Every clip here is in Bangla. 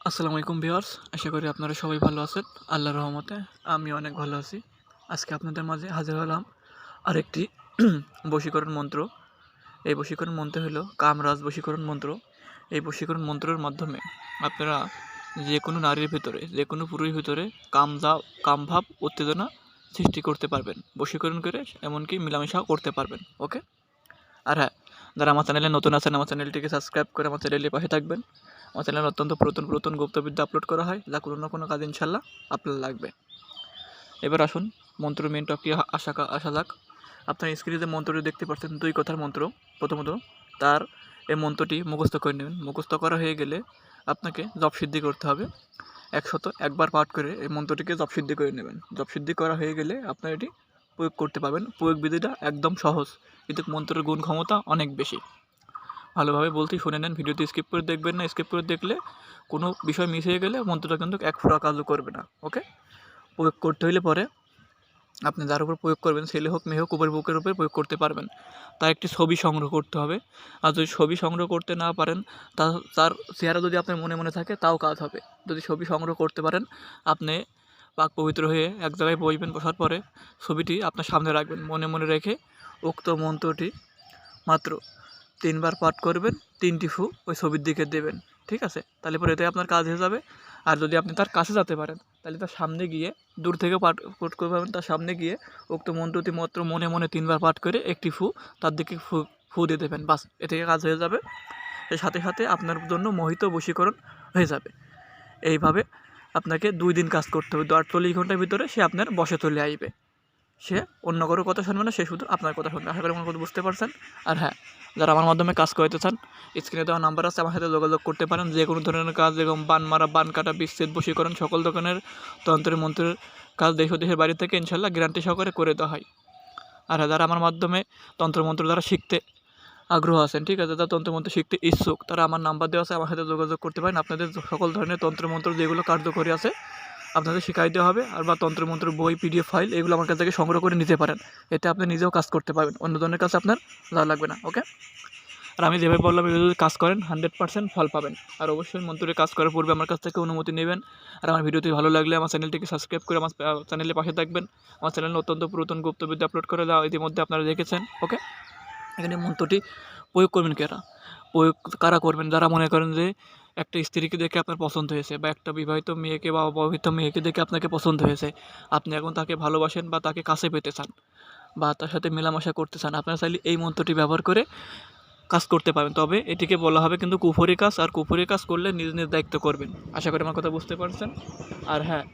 আসসালামু আলাইকুম ভিউয়ার্স, আশা করি আপনারা সবাই ভালো আছেন। আল্লাহর রহমতে আমি অনেক ভালো আছি। আজকে আপনাদের মাঝে হাজির হলাম আরেকটি বশীকরণ মন্ত্র। এই বশীকরণ মন্ত্র হলো কামরাজ বশীকরণ মন্ত্র। এই বশীকরণ মন্ত্রের মাধ্যমে আপনারা যে কোনো নারীর ভিতরে, যে কোনো পুরুষের ভিতরে কামভাব উত্তেজনা সৃষ্টি করতে পারবেন, বশীকরণ করে এমনকি মেলামেশাও করতে পারবেন। ওকে। আর হ্যাঁ, যারা আমার চ্যানেলে নতুন আছেন আমার চ্যানেলটিকে সাবস্ক্রাইব করে আমার চ্যানেলের পাশে থাকবেন। আমার চ্যানেলে অত্যন্ত পুরাতন গুপ্তবিদ্যা আপলোড করা হয়, যা কোনো না কোনো কাজ ইনশাল্লাহ আপনার লাগবে। এবার আসুন মন্ত্র মেন টপিকে আসা যাক। আপনার স্ক্রিনে যে মন্ত্রটি দেখতে পাচ্ছেন 2 কথার মন্ত্র। প্রথমত তার এই মন্ত্রটি মুখস্থ করে নেবেন। মুখস্থ করা হয়ে গেলে আপনাকে জপ সিদ্ধি করতে হবে। 101 বার পাঠ করে এই মন্ত্রটিকে জপ সিদ্ধি করে নেবেন। জপ সিদ্ধি করা হয়ে গেলে আপনার এটি প্রয়োগ করতে পারবেন। প্রয়োগ বিধিটা একদম সহজ, কিন্তু মন্ত্রের গুণ ক্ষমতা অনেক বেশি। ভালোভাবে বলতেই শুনে নেন, ভিডিওতে স্কিপ করে দেখবেন না। স্কিপ করে দেখলে কোনো বিষয় মিস হয়ে গেলে মন্ত্রটা কিন্তু এক ফোঁটা কাজও করবে না। ওকে। প্রয়োগ করতে হইলে পরে আপনি যার উপর প্রয়োগ করবেন, ছেলে হোক মেয়ে হোক, উপর বুকের উপরে প্রয়োগ করতে পারবেন। তার একটি ছবি সংগ্রহ করতে হবে। আর যদি ছবি সংগ্রহ করতে না পারেন, তার চেহারা যদি আপনার মনে মনে থাকে তাও কাজ হবে। যদি ছবি সংগ্রহ করতে পারেন, আপনি পাক পবিত্র হয়ে এক জায়গায় বসবেন। বসার পরে ছবিটি আপনার সামনে রাখবেন। মনে মনে রেখে উক্ত মন্ত্রটি মাত্র 3 বার পাঠ করবেন। 3টি ফু ওই ছবির দিকে দেবেন। ঠিক আছে? তাহলে পরে এতে আপনার কাজ হয়ে যাবে। আর যদি আপনি তার কাছে যেতে পারেন, তাহলে তার সামনে গিয়ে দূর থেকে পাঠ করতে পারবেন। তার সামনে গিয়ে উক্ত মন্ত্রটি মাত্র মনে মনে 3 বার পাঠ করে একটি ফু তার দিকে ফু দিয়ে দেবেন। বাস, এ থেকে কাজ হয়ে যাবে। এর সাথে সাথে আপনার জন্য মোহিত বশীকরণ হয়ে যাবে। এইভাবে আপনাকে 2 দিন কাজ করতে হবে। 48 ঘন্টার ভিতরে সে আপনার বশে চলে আসবে। সে অন্য কারো কথা শুনবে না, সে শুধু আপনার কথা শুনবে। আশা করি আমার কথা বুঝতে পারছেন। আর হ্যাঁ, যারা আমার মাধ্যমে কাজ করাতে চান, স্ক্রিনে দেওয়া নাম্বার আছে, আমার সাথে যোগাযোগ করতে পারেন। যে কোনো ধরনের কাজ, যেরকম বান মারা, বান কাটা, বিচ্ছেদ, বশীকরণ, সকল ধরনের তন্ত্রের মন্ত্রের কাজ দেশ ও দেশের বাড়ি থেকে ইনশাল্লাহ গ্যারান্টি সহকারে করে দেওয়া হয়। আর হ্যাঁ, যারা আমার মাধ্যমে তন্ত্রমন্ত্র দ্বারা শিখতে আগ্রহ আছেন, ঠিক আছে, যারা তন্ত্রমন্ত্র শিখতে ইচ্ছুক, তারা আমার নাম্বার দেওয়া আছে, আমার সাথে যোগাযোগ করতে পারেন। আপনাদের সকল ধরনের তন্ত্রমন্ত্র যেগুলো কার্যকরী আছে আপনাদের শিখাই দেওয়া হবে। আর বা তন্ত্রমন্ত্র বই, পিডিএফ ফাইল, এগুলো আমার কাছ থেকে সংগ্রহ করে নিতে পারেন। এতে আপনি নিজেও কাজ করতে পারবেন, অন্য ধরনের কাজ আপনার যাওয়া লাগবে না। ওকে। আর আমি যেভাবে বললাম, এভাবে যদি কাজ করেন 100% ফল পাবেন। আর অবশ্যই মন্ত্রের কাজ করার পূর্বে আমার কাছ থেকে অনুমতি নেবেন। আর আমার ভিডিওটি ভালো লাগলে আমার চ্যানেলটিকে সাবস্ক্রাইব করে আমার চ্যানেলের পাশে থাকবেন। আমার চ্যানেলে অত্যন্ত পুরাতন গুপ্তবিদ্যা আপলোড করে দেওয়া ইতিমধ্যে আপনারা দেখেছেন। ওকে। এখানে মন্ত্রটি প্রয়োগ করবেন প্রয়োগ কারা করবেন? যারা মনে করেন যে একটা স্ত্রীকে দেখে আপনার পছন্দ হয়েছে, বা একটা বিবাহিত মেয়েকে বা অবিবাহিত মেয়েকে দেখে আপনাকে পছন্দ হয়েছে। আপনি এখন তাকে ভালোবাসেন বা তাকে কাছে পেতে চান বা তার সাথে মেলামেশা করতে চান। আপনারা চাইলে এই মন্ত্রটি ব্যবহার করে কাজ করতে পারবেন। তবে এটিকে বলা হবে কিন্তু কুফরি কাজ, আর কুফরি কাজ করলে নিজ নিজ দায়িত্ব করবেন। আশা করি আমার কথা বুঝতে পারছেন। আর হ্যাঁ,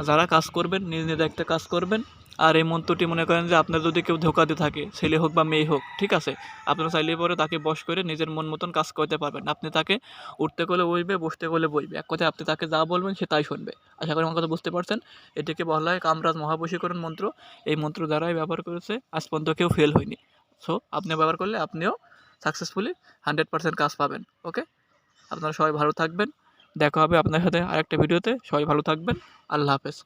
যারা কাজ করবেন নিজ নিজ দায়িত্বে কাজ করবেন। আর এই মন্ত্রটি মনে করেন যে আপনার যদি কেউ ধোঁকা দিয়ে থাকে, ছেলে হোক বা মেয়ে হোক, ঠিক আছে, আপনারা চাইলে পরে তাকে বশ করে নিজের মন মতন কাজ করতে পারবেন। আপনি তাকে উঠতে করলে বসবে, বসতে করলে বসবে, এক কথায় আপনি তাকে যা বলবেন সে তাই শুনবে। আশা করি আমার কথা বুঝতে পারছেন। এটিকে বলা হয় কামরাজ মহাবশীকরণ মন্ত্র। এই মন্ত্র দ্বারাই ব্যবহার করেছে, আজ পর্যন্ত কেউ ফেল হয়নি। সো আপনি ব্যবহার করলে আপনিও সাকসেসফুলি 100% কাজ পাবেন। ওকে। আপনারা সবাই ভালো থাকবেন। দেখা হবে আপনার সাথে আরেকটা ভিডিওতে। সবাই ভালো থাকবেন। আল্লাহ হাফেজ।